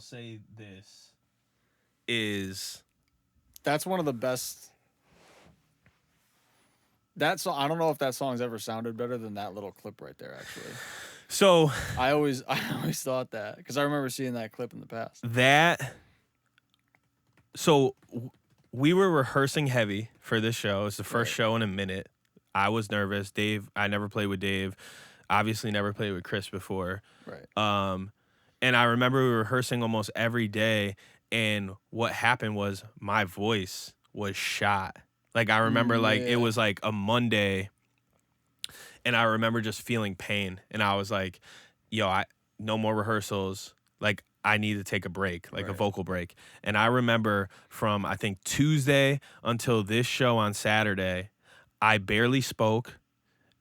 say this is that's one of the best. That song, I don't know if that song's ever sounded better than that little clip right there. Actually, so I always thought that because I remember seeing that clip in the past. So we were rehearsing heavy for this show. It's the first show in a minute. I was nervous. Dave, I never played with Dave. Obviously, never played with Chris before. Right. And I remember we were rehearsing almost every day. And what happened was my voice was shot. Like, I remember, like, it was like a Monday. And I remember just feeling pain. And I was like, yo, no more rehearsals. Like, I need to take a break, like a vocal break. And I remember from, I think, Tuesday until this show on Saturday, I barely spoke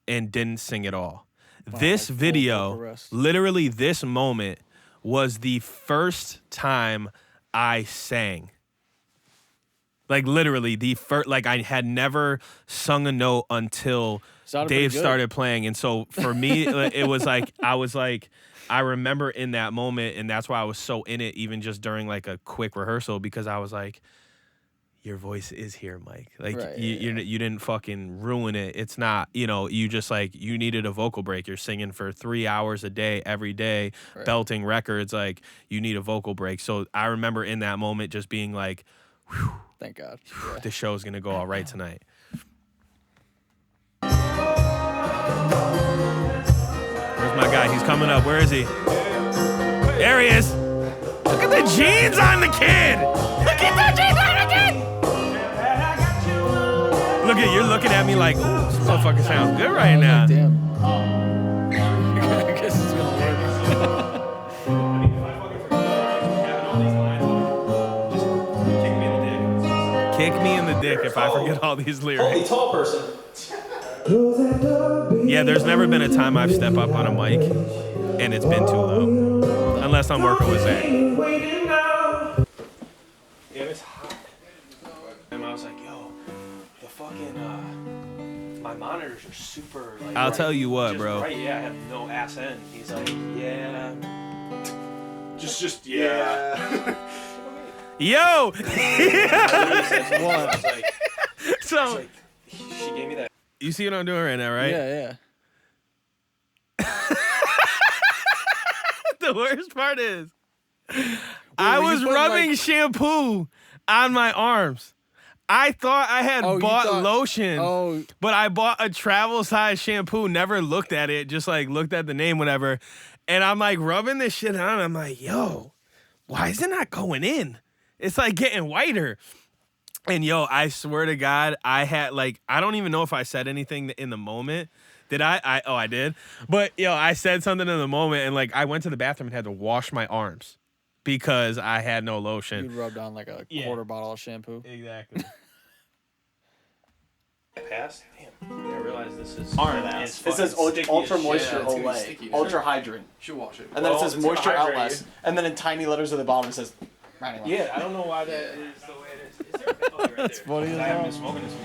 and didn't sing at all. Wow, this video, literally this moment, was the first time I sang. Like, literally, the first, like, I had never sung a note until Dave started playing. And so for me, it was like, I remember in that moment, and that's why I was so in it, even just during like a quick rehearsal, because I was like, your voice is here, Mike. Like, you didn't fucking ruin it. It's not, you just like, you needed a vocal break. You're singing for 3 hours a day, every day, belting records. Like, you need a vocal break. So I remember in that moment just being like, whew, thank God. The show's going to go all right tonight. Where's my guy? He's coming up. Where is he? There he is. Look at the jeans on the kid. Look at the jeans on the kid. Look at, you're looking at me like, ooh, this motherfucker sounds good right now. Damn. I guess it's gonna work. Kick me in the dick if I forget all these lyrics. Only tall person. Yeah, there's never been a time I've stepped up on a mic and it's been too low. Unless I'm working with Zach. Yeah, it's hot. And I was like, yo, the fucking, my monitors are super, like, I'll tell you what, bro. Right, yeah, I have no ass end. He's like, yeah. Just yeah. Yo! What? So, she gave me that. You see what I'm doing right now, right? Yeah. The worst part is, I was rubbing shampoo on my arms. I thought I had bought lotion, but I bought a travel size shampoo, never looked at it, just like looked at the name, whatever. And I'm like rubbing this shit on. I'm like, yo, why is it not going in? It's like getting whiter. And yo, I swear to God, I had like, I don't even know if I said anything in the moment. Did I? Oh, I did. But yo, I said something in the moment, and like I went to the bathroom and had to wash my arms because I had no lotion. You rubbed on like a quarter bottle of shampoo. Exactly. Pass? Damn. I realize this is RNS. It says ultra moisture Olay. Ultra hydrant. Should wash it. And then it says moisture outlast. And then in tiny letters at the bottom it says. Yeah, I don't know why that is the way it is. Is there a right That's funny as I haven't hell. been smoking this week.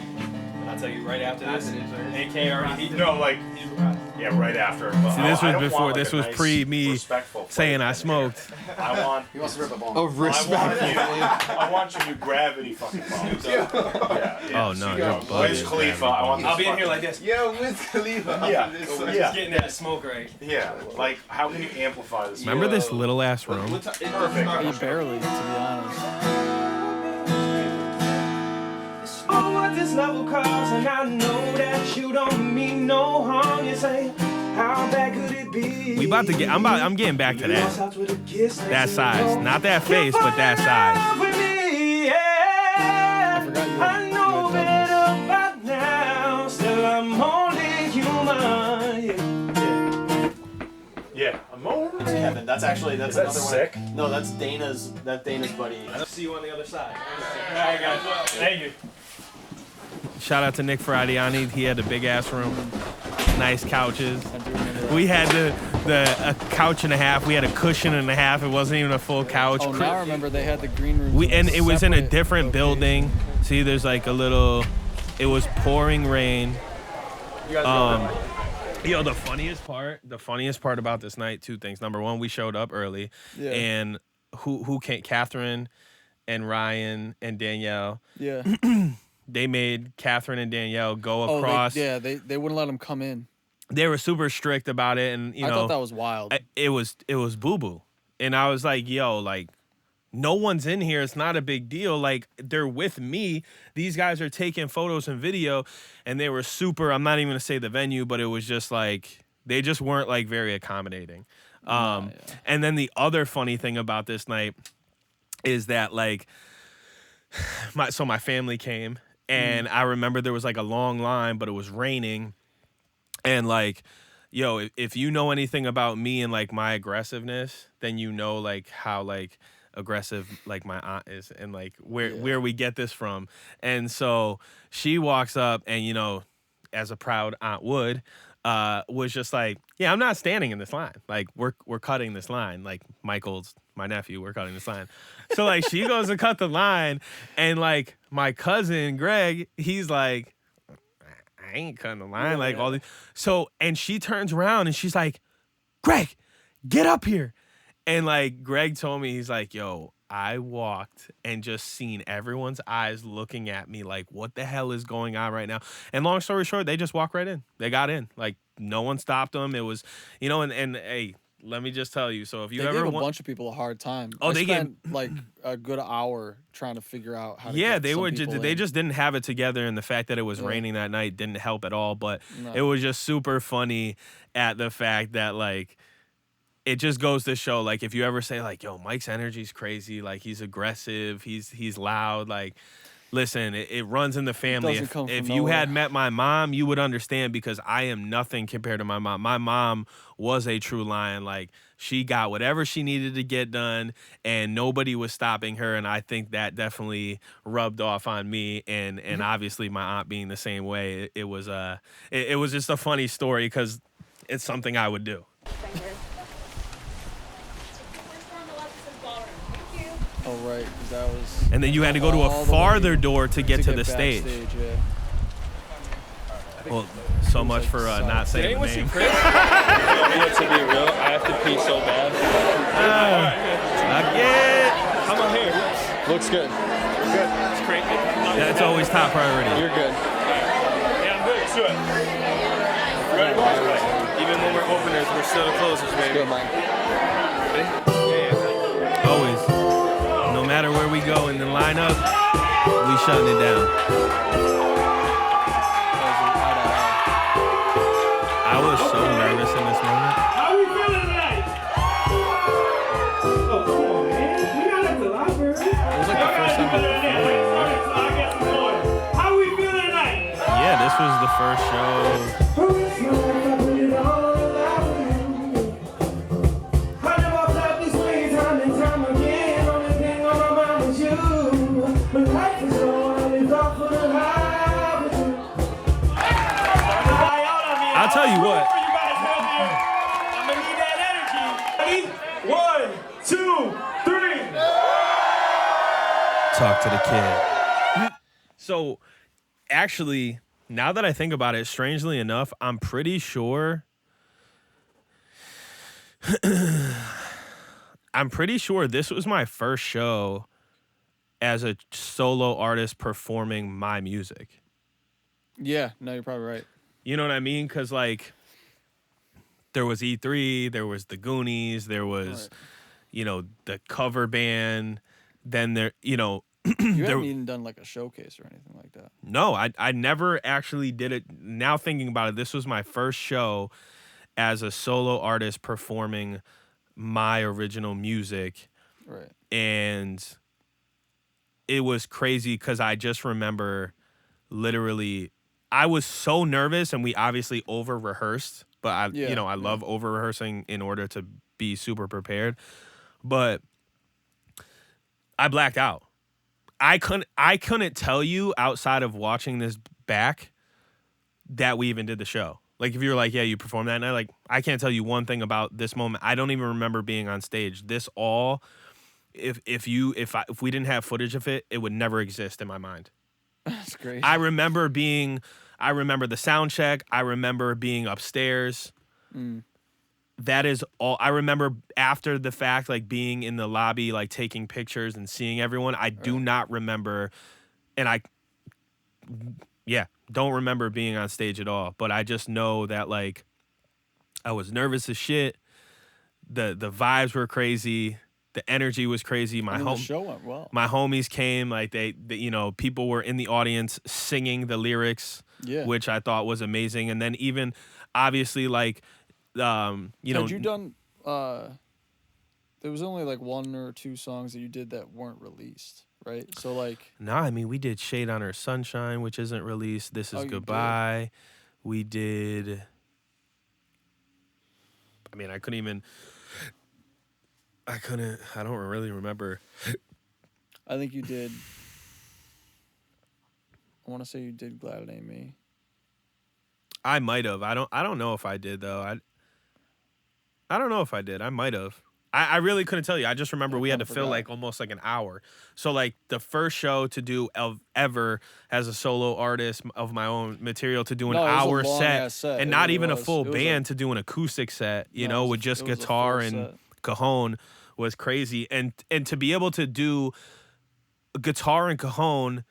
I'll tell you right after this. AK already. No, like, yeah, right after. But See, this was before. Want, like, this was nice, pre me saying saying I smoked. I want. He wants to rip a ball. Oh, respect. I want you to gravity fucking bombs. Yeah. Oh no, you're Wiz bugging. Khalifa. I want. I'll be in here like this. Yo, Wiz Khalifa. Yeah. Just getting that smoke right. Yeah. Like, how can you amplify this? Remember this little ass room? Perfect. Barely, to be honest. Oh, what this love will cause, and I know that you don't mean no harm. You say, how bad could it be? We about to get. I'm getting back to that. That size, not that face, but that size. I forgot you I know had better by now. Still, I'm only human. Yeah. I'm over. Kevin, that's another one. Sick? No, that's Dana's buddy. I'll see you on the other side. All right, guys. Thank you. Shout out to Nick Fradiani. He had a big ass room, nice couches. We had a couch and a half. We had a cushion and a half. It wasn't even a full couch. Oh, now I remember they had the green room. And it was in a different building. See, there's like a little. It was pouring rain. Yo, the funniest part about this night, two things. Number one, we showed up early, and who can't, Catherine and Ryan and Danielle. Yeah. They made Catherine and Danielle go across. They wouldn't let them come in. They were super strict about it, and I thought that was wild. It was boo boo, and I was like, yo, like, no one's in here. It's not a big deal. Like, they're with me. These guys are taking photos and video, and they were super. I'm not even gonna say the venue, but it was just like they just weren't like very accommodating. And then the other funny thing about this night is that like my family came, and I remember there was like a long line, but it was raining. And like, yo, if you know anything about me and like my aggressiveness, then you know like how like aggressive like my aunt is, and like where we get this from. And so she walks up, and you know, as a proud aunt would, was just like, yeah, I'm not standing in this line. Like we're cutting this line. Like Michael's my nephew, we're cutting this line. So like she goes to cut the line, and like my cousin Greg, he's like, I ain't cutting the line, like all these. So, and she turns around and she's like, Greg, get up here. And like Greg told me, he's like, yo, I walked and just seen everyone's eyes looking at me like, what the hell is going on right now? And long story short, they just walked right in. They got in. Like no one stopped them. It was, you know, and hey, let me just tell you. So if you ever gave a bunch of people a hard time. Oh, they spent like a good hour trying to figure out how to get they some were people they in. just didn't have it together, and the fact that it was raining that night didn't help at all. But it was just super funny at the fact that like it just goes to show, like, if you ever say like, yo, Mike's energy's crazy, like he's aggressive, he's loud, like, listen, it runs in the family. If you had met my mom, you would understand, because I am nothing compared to my mom. My mom was a true lion. Like, she got whatever she needed to get done, and nobody was stopping her. And I think that definitely rubbed off on me. And obviously my aunt being the same way. It was just a funny story, because it's something I would do. Oh, right, because that was... And then you had to go to a farther door to get to the stage. Yeah. Well, so much for not saying the name. To be real, I have to pee so bad. Again. How about here? Looks good. Good. It's great. That's always top priority. You're good. Yeah, I'm good. Do it. Even when we're openers, we're still the closers, baby. Good, Mike. Always. No matter where we go in the lineup, we shutting it down. I was so nervous in this moment. How we feeling tonight? Oh, come on, man. We got at the library. It was like the first time we How we feeling tonight? Yeah, this was the first show. I'll tell you what. I'm gonna need that energy. Ready? 1, 2, 3. Talk to the kid. So, actually, now that I think about it, strangely enough, I'm pretty sure. I'm pretty sure this was my first show as a solo artist performing my music. Yeah, no, you're probably right. You know what I mean? Because, like, there was E3, there was the Goonies, there was, you know, the cover band. Then there, you know. You haven't even done, like, a showcase or anything like that. No, I never actually did it. Now thinking about it, this was my first show as a solo artist performing my original music. Right. And it was crazy because I just remember literally, I was so nervous, and we obviously over rehearsed, but I love over rehearsing in order to be super prepared. But I blacked out. I couldn't tell you outside of watching this back that we even did the show. Like, if you were like, yeah, you performed that night, like, I can't tell you one thing about this moment. I don't even remember being on stage. This all, if we didn't have footage of it, it would never exist in my mind. That's great. I remember the sound check. I remember being upstairs. that is all I remember after the fact, like being in the lobby, like taking pictures and seeing everyone. I do not remember, and don't remember being on stage at all. But I just know that like I was nervous as shit. The vibes were crazy. The energy was crazy. The show went well. My homies came, like they people were in the audience singing the lyrics, which I thought was amazing. And then even obviously like Had you done there was only like 1 or 2 songs that you did that weren't released, right? So like no, I mean we did Shade on Her Sunshine, which isn't released. This Is Goodbye. We did I mean I don't really remember. I think you did I want to say you did Glad It Ain't Me. I might have. I don't know if I did though. I don't know if I did. I might have. I really couldn't tell you. I just remember we had to fill like almost like an hour. So like the first show to do ever as a solo artist of my own material to do an hour set and not even a full band to do an acoustic set, with just guitar and cajon was crazy. And to be able to do guitar and cajon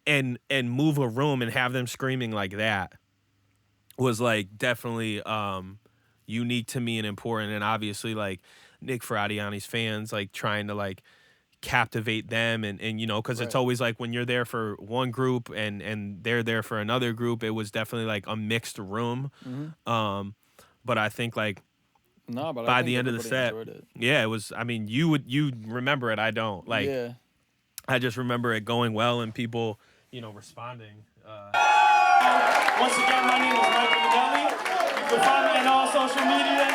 and move a room and have them screaming like that was like definitely unique to me and important. And obviously like Nick Fradiani's fans like trying to like captivate them and because it's always like when you're there for one group and they're there for another group, it was definitely like a mixed room. But I think like by the end of the set, it was, I mean, you remember it. I don't like, I just remember it going well and people, responding. Once again, my name is Michael Minelli. You can find me on all social media.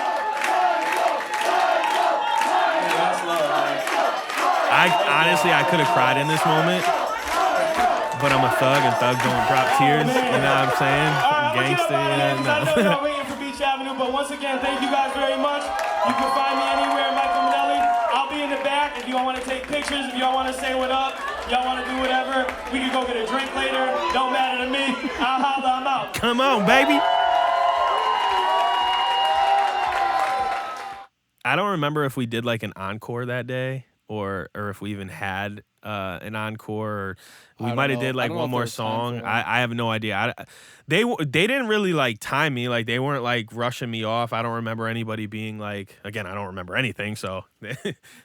That's love, man. I could have cried in this moment, but I'm a thug and thugs don't drop tears. You know what I'm saying? Gangster. I know y'all waiting for Beach Avenue, but once again, thank you guys very much. You can find me anywhere, Michael Minelli. I'll be in the back if y'all want to take pictures, if y'all want to say what up, y'all want to do whatever. We can go get a drink later. Don't matter to me. I'll holler, I'm out. Come on, baby. I don't remember if we did like an encore that day or if we even had an encore. Or we might have did like one more song. I have no idea. They didn't really like time me. Like they weren't like rushing me off. I don't remember anybody being like, again, I don't remember anything. So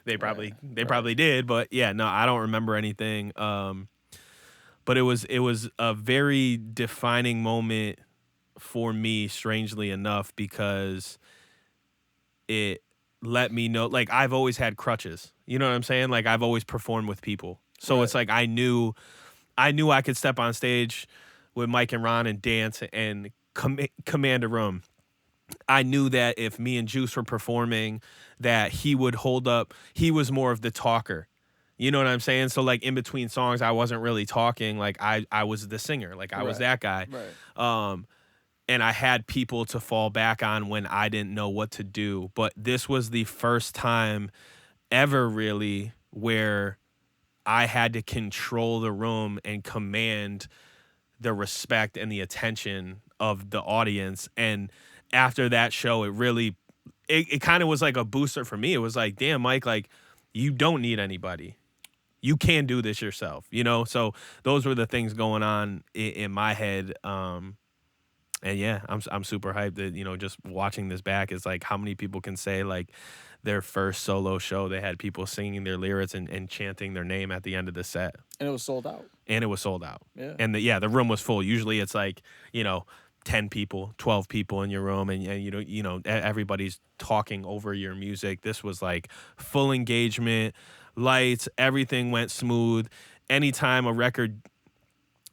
they probably did. But yeah, no, I don't remember anything. But it was a very defining moment for me, strangely enough, because it let me know, like I've always had crutches. You know what I'm saying? Like I've always performed with people. So it's like I knew I could step on stage with Mike and Ron and dance and command a room. I knew that if me and Juice were performing, that he would hold up. He was more of the talker. You know what I'm saying? So like in between songs, I wasn't really talking. Like I was the singer. Like I was that guy. Right. And I had people to fall back on when I didn't know what to do. But this was the first time ever really where I had to control the room and command the respect and the attention of the audience. And after that show, it kind of was like a booster for me. It was like, damn, Mike, like you don't need anybody. You can do this yourself, So those were the things going on in my head. And yeah, I'm super hyped that, just watching this back is like how many people can say like their first solo show, they had people singing their lyrics and chanting their name at the end of the set. And it was sold out. Yeah. And the room was full. Usually it's like, 10 people, 12 people in your room and everybody's talking over your music. This was like full engagement, lights, everything went smooth. Anytime a record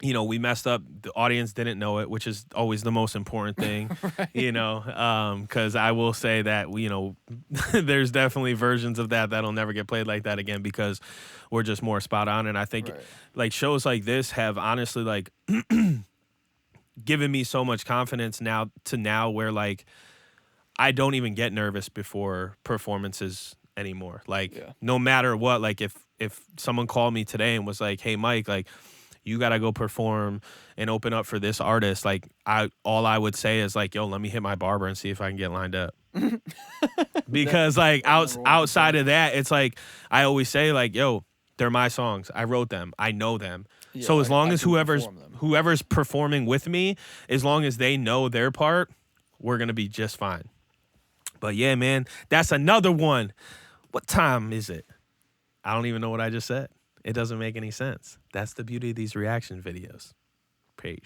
we messed up, the audience didn't know it, which is always the most important thing, because I will say that, there's definitely versions of that'll never get played like that again because we're just more spot on. And I think like shows like this have honestly like given me so much confidence now where like I don't even get nervous before performances anymore. Like no matter what, like if someone called me today and was like, hey, Mike, like, you got to go perform and open up for this artist. Like all I would say is like, yo, let me hit my barber and see if I can get lined up. Because like outside of that, it's like I always say like, yo, they're my songs. I wrote them. I know them. Yeah, so as long as whoever's performing with me, as long as they know their part, we're gonna be just fine. But yeah, man, that's another one. What time is it? I don't even know what I just said. It doesn't make any sense. That's the beauty of these reaction videos. Peace.